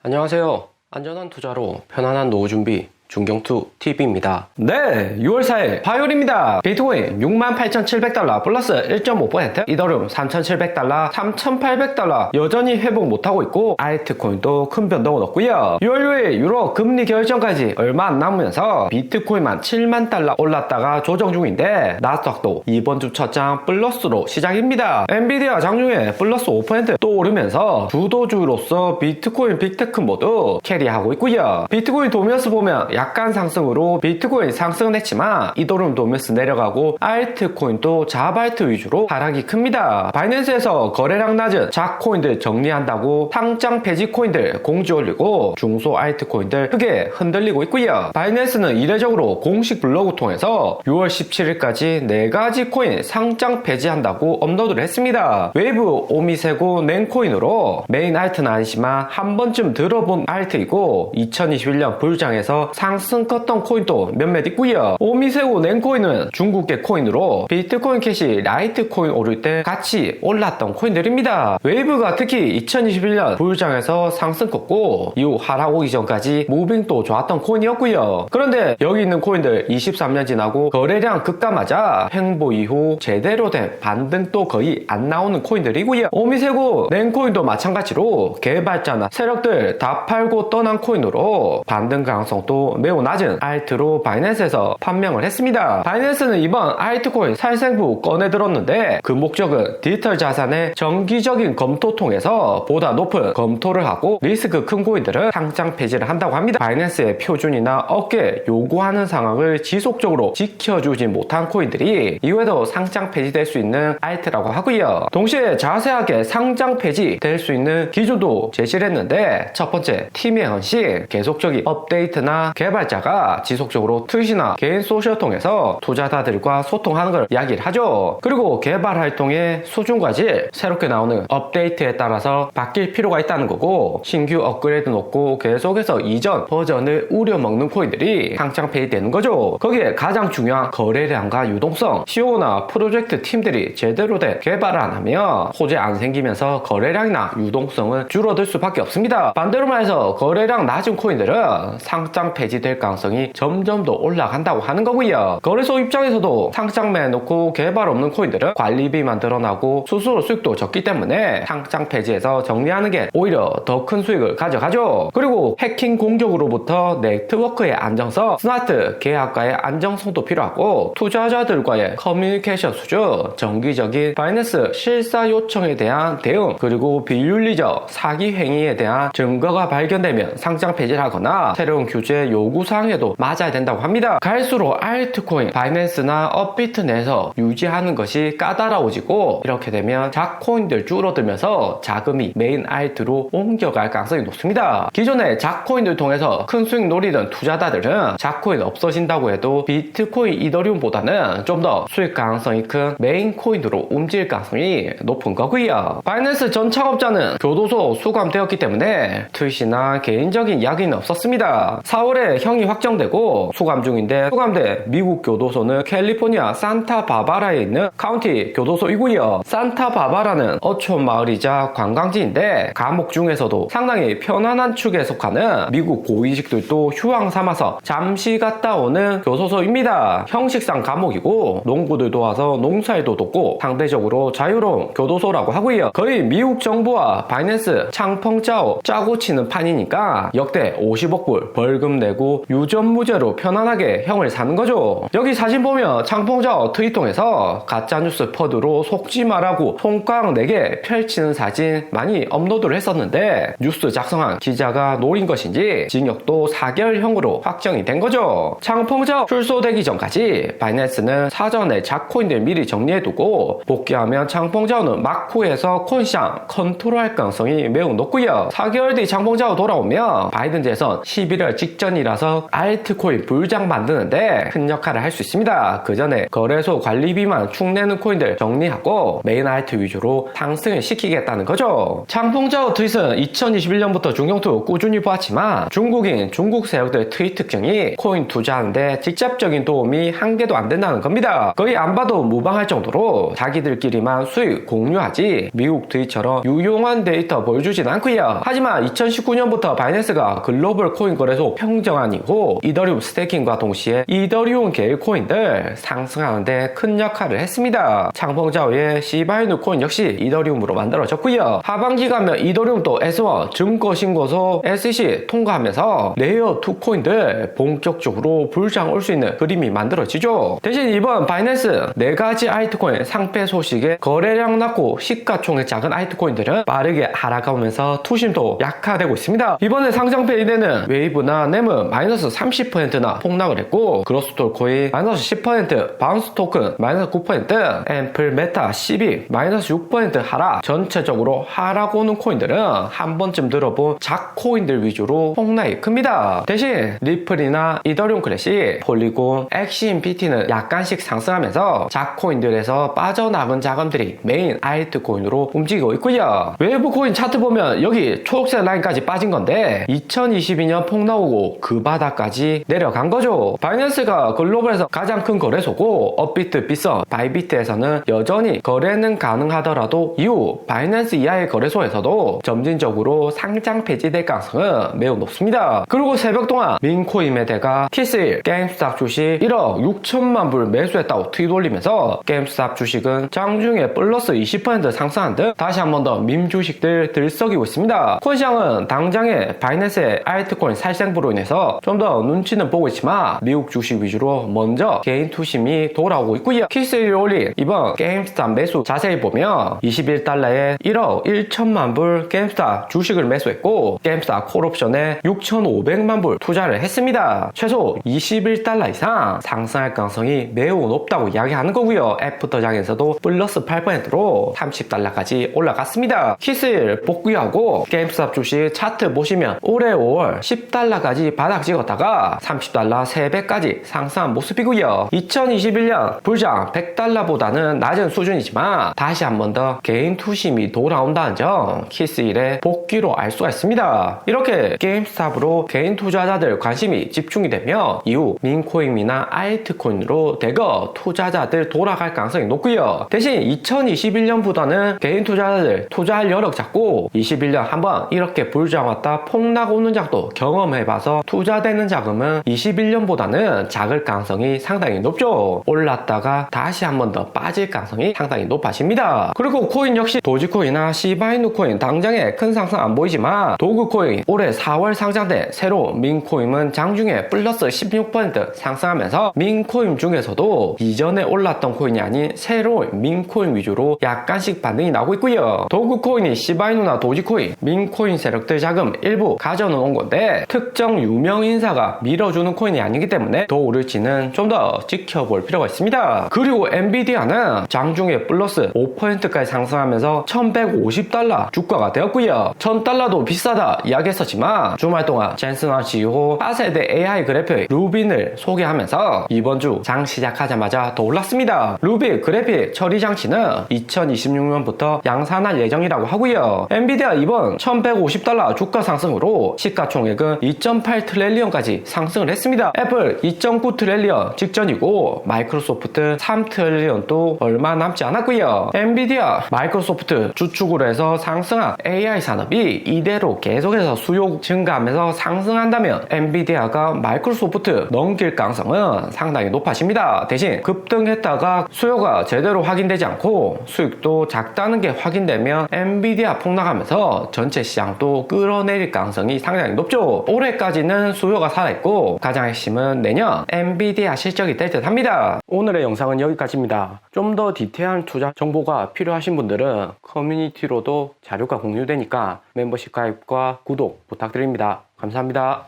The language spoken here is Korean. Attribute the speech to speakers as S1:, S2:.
S1: 안녕하세요. 안전한 투자로 편안한 노후 준비 중경투TV입니다.
S2: 네, 6월 4일 화요일입니다. 비트코인 68,700달러 플러스 1.5%, 이더리움 3,700달러, 3,800달러 여전히 회복 못하고 있고 알트코인도 큰 변동은 없고요. 6월 6일 유로 금리 결정까지 얼마 안 남으면서 비트코인만 7만 달러 올랐다가 조정 중인데 나스닥도 이번 주 첫 장 플러스로 시작입니다. 엔비디아 장중에 플러스 5%또 오르면서 주도주로서 비트코인, 빅테크 모두 캐리하고 있고요. 비트코인 도면스 보면 약간 상승으로 비트코인 상승은 했지만 이더리움 도면스 내려가고 알트코인도 자발트 위주로 하락이 큽니다. 바이낸스에서 거래량 낮은 작코인들 정리한다고 상장 폐지 코인들 공지 올리고 중소 알트코인들 크게 흔들리고 있고요. 바이낸스는 이례적으로 공식 블로그 통해서 6월 17일까지 4가지 코인 상장 폐지한다고 업로드를 했습니다. 웨이브, 오미세고, 낸코인으로 메인 알트는 아니지만 한 번쯤 들어본 알트이고 2021년 불장에서 상승 컸던 코인도 몇몇 있고요. 오미세고 낸코인은 중국계 코인으로 비트코인 캐시 라이트코인 오를 때 같이 올랐던 코인들입니다. 웨이브가 특히 2021년 부유장에서 상승 컸고 이후 하락 오기 전까지 무빙도 좋았던 코인이었고요. 그런데 여기 있는 코인들 23년 지나고 거래량 급감하자 횡보 이후 제대로 된 반등도 거의 안 나오는 코인들이고요. 오미세고 낸코인도 마찬가지로 개발자나 세력들 다 팔고 떠난 코인으로 반등 가능성도 매우 낮은 알트로 바이낸스에서 판명을 했습니다. 바이낸스는 이번 알트코인 살생부 꺼내들었는데 그 목적은 디지털 자산의 정기적인 검토 통해서 보다 높은 검토를 하고 리스크 큰 코인들은 상장 폐지를 한다고 합니다. 바이낸스의 표준이나 업계 요구하는 상황을 지속적으로 지켜주지 못한 코인들이 이후에도 상장 폐지될 수 있는 알트라고 하고요. 동시에 자세하게 상장 폐지될 수 있는 기준도 제시를 했는데 첫 번째, 팀의 헌신, 계속적인 업데이트나 개발자가 지속적으로 트윗이나 개인 소셜 통해서 투자자들과 소통하는 걸 이야기를 하죠. 그리고 개발 활동의 수준과 질, 새롭게 나오는 업데이트에 따라서 바뀔 필요가 있다는 거고 신규 업그레이드 놓고 계속해서 이전 버전을 우려먹는 코인들이 상장 폐지되는 거죠. 거기에 가장 중요한 거래량과 유동성, CEO나 프로젝트 팀들이 제대로 된 개발을 안 하면 호재 안 생기면서 거래량이나 유동성은 줄어들 수밖에 없습니다. 반대로 말해서 거래량 낮은 코인들은 상장 폐지될 가능성이 점점 더 올라간다고 하는 거고요. 거래소 입장에서도 상장매 놓고 개발 없는 코인들은 관리비만 드러나고 스스로 수익도 적기 때문에 상장 폐지해서 정리하는 게 오히려 더 큰 수익을 가져가죠. 그리고 해킹 공격으로부터 네트워크의 안정성, 스마트 계약과의 안정성도 필요하고 투자자들과의 커뮤니케이션 수준, 정기적인 바이낸스 실사 요청에 대한 대응, 그리고 비윤리적 사기 행위에 대한 증거가 발견되면 상장 폐지를 하거나 새로운 규제 요구사항에도 맞아야 된다고 합니다. 갈수록 알트코인, 바이낸스나 업비트 내에서 유지하는 것이 까다로워지고 이렇게 되면 작코인들 줄어들면서 자금이 메인 알트로 옮겨갈 가능성이 높습니다. 기존에 작코인들 통해서 큰 수익 노리던 투자자들은 작코인 없어진다고 해도 비트코인, 이더리움보다는 좀 더 수익 가능성이 큰 메인 코인으로 움직일 가능성이 높은 거고요. 바이낸스 전 창업자는 교도소 수감되었기 때문에 트윗이나 개인적인 이야기는 없었습니다. 4월에 형이 확정되고 수감 중인데 수감된 미국 교도소는 캘리포니아 산타바바라에 있는 카운티 교도소이고요. 산타바바라는 어촌 마을이자 관광지인데 감옥 중에서도 상당히 편안한 축에 속하는 미국 고위직들도 휴양 삼아서 잠시 갔다 오는 교도소입니다. 형식상 감옥이고 농부들도 와서 농사일도 돕고 상대적으로 자유로운 교도소라고 하고요. 거의 미국 정부와 바이낸스 창펑짜오 짜고 치는 판이니까 역대 50억 불 벌금 내고 유전무죄로 편안하게 형을 사는 거죠. 여기 사진 보면 창펑짜오 트윗통해서 가짜뉴스 퍼드로 속지 말라고 손가락 4개 펼치는 사진 많이 업로드를 했었는데 뉴스 작성한 기자가 노린 것인지 징역도 4개월형으로 확정이 된 거죠. 창펑짜오 출소되기 전까지 바이낸스는 사전에 작코인들 미리 정리해두고 복귀하면 창펑짜오는 마쿠에서 코인시장 컨트롤할 가능성이 매우 높고요. 4개월 뒤 창펑짜오 돌아오면 바이든 재선 11월 직전이라 코인이라서 알트코인 불장 만드는데 큰 역할을 할 수 있습니다. 그 전에 거래소 관리비만 축내는 코인들 정리하고 메인 알트 위주로 상승을 시키겠다는 거죠. 창풍자오 트윗은 2021년부터 중경투 꾸준히 보았지만 중국인 중국 세력들의 트윗 특징이 코인 투자하는데 직접적인 도움이 한 개도 안 된다는 겁니다. 거의 안 봐도 무방할 정도로 자기들끼리만 수익 공유하지 미국 트윗처럼 유용한 데이터 보여주진 않고요. 하지만 2019년부터 바이낸스가 글로벌 코인 거래소 평정한 이후 이더리움 스테이킹과 동시에 이더리움 계열 코인들 상승하는데 큰 역할을 했습니다. 창펑자오의 시바이누 코인 역시 이더리움으로 만들어졌고요. 하반기 가면 이더리움도 S1 증거신고소 SEC 통과하면서 레이어2 코인들 본격적으로 불장 올 수 있는 그림이 만들어지죠. 대신 이번 바이낸스 4가지 알트코인 상패 소식에 거래량 낮고 시가총액 작은 알트코인들은 빠르게 하락하면서 투심도 약화되고 있습니다. 이번에 상장페 이내는 웨이브나 네모 마이너스 30%나 폭락을 했고 그로스톨 코인 마이너스 10%, 바운스 토큰 마이너스 9%, 앰플 메타 12 마이너스 6% 하락. 전체적으로 하락 오는 코인들은 한 번쯤 들어본 작코인들 위주로 폭락이 큽니다. 대신 리플이나 이더리움 클래시, 폴리곤, 엑시인 BT는 약간씩 상승하면서 작코인들에서 빠져나간 자금들이 메인 알트코인으로 움직이고 있고요. 외부 코인 차트 보면 여기 초록색 라인까지 빠진 건데 2022년 폭락 오고 그 바닥까지 내려간 거죠. 바이낸스가 글로벌에서 가장 큰 거래소고 업비트, 빗썸, 바이비트에서는 여전히 거래는 가능하더라도 이후 바이낸스 이하의 거래소에서도 점진적으로 상장 폐지될 가능성은 매우 높습니다. 그리고 새벽 동안 민코인메데가 키스일 게임스탑 주식 1억 6천만 불 매수했다고 트윗 올리면서 게임스탑 주식은 장중에 플러스 20% 상승한 듯 다시 한 번 더 밈 주식들 들썩이고 있습니다. 코인시장은 당장에 바이낸스의 알트코인 살생부로 인해서 좀 더 눈치는 보고 있지만 미국 주식 위주로 먼저 개인 투심이 돌아오고 있고요. 키스일이 올린 이번 게임스탑 매수 자세히 보면 21달러에 1억 1천만 불 게임스탑 주식을 매수했고 게임스탑 콜옵션에 6,500만 불 투자를 했습니다. 최소 21달러 이상 상승할 가능성이 매우 높다고 이야기하는 거고요. 애프터장에서도 플러스 8%로 30달러까지 올라갔습니다. 키스일 복귀하고 게임스탑 주식 차트 보시면 올해 5월 10달러까지 바닥 찍었다가 30달러 3배까지 상승한 모습이고요. 2021년 불장 100달러보다는 낮은 수준이지만 다시 한 번 더 개인 투심이 돌아온다는 점 키스일의 복귀로 알 수가 있습니다. 이렇게 게임스탑으로 개인 투자자들 관심이 집중이 되면 이후 민코인이나 알트코인으로 대거 투자자들 돌아갈 가능성이 높고요. 대신 2021년보다는 개인 투자자들 투자할 여력 잡고 21년 한번 이렇게 불장 왔다 폭락 오는 작도 경험해봐서 투자되는 자금은 21년보다는 작을 가능성이 상당히 높죠. 올랐다가 다시 한 번 더 빠질 가능성이 상당히 높아집니다. 그리고 코인 역시 도지코인이나 시바이누 코인 당장에 큰 상승 안 보이지만 도그코인 올해 4월 상장된 새로 민코인은 장중에 플러스 16% 상승하면서 민코인 중에서도 이전에 올랐던 코인이 아닌 새로운 민코인 위주로 약간씩 반등이 나오고 있고요. 도그코인이 시바이누나 도지코인, 민코인 세력들 자금 일부 가져놓은 건데 특정 유명 인사가 밀어주는 코인이 아니기 때문에 더 오를지는 좀 더 지켜볼 필요가 있습니다. 그리고 엔비디아는 장중에 플러스 5%까지 상승하면서 1150달러 주가가 되었고요. 1000달러도 비싸다 이야기했었지만 주말 동안 젠슨원 CEO 4세대 AI 그래픽 루빈을 소개하면서 이번 주 장 시작하자마자 더 올랐습니다. 루빈 그래픽 처리 장치는 2026년부터 양산할 예정이라고 하고요. 엔비디아 이번 1150달러 주가 상승으로 시가총액은 2.8 트릴리언까지 상승을 했습니다. 애플 2.9 트릴리언 직전이고 마이크로소프트 3 트릴리언도 얼마 남지 않았고요. 엔비디아, 마이크로소프트 주축으로 해서 상승한 AI 산업이 이대로 계속해서 수요 증가하면서 상승한다면 엔비디아가 마이크로소프트 넘길 가능성은 상당히 높아집니다. 대신 급등했다가 수요가 제대로 확인되지 않고 수익도 작다는 게 확인되면 엔비디아 폭락하면서 전체 시장도 끌어내릴 가능성이 상당히 높죠. 올해까지는 수요가 살아있고 가장 핵심은 내년 엔비디아 실적이 될 듯 합니다. 오늘의 영상은 여기까지입니다. 좀 더 디테일한 투자 정보가 필요하신 분들은 커뮤니티로도 자료가 공유되니까 멤버십 가입과 구독 부탁드립니다. 감사합니다.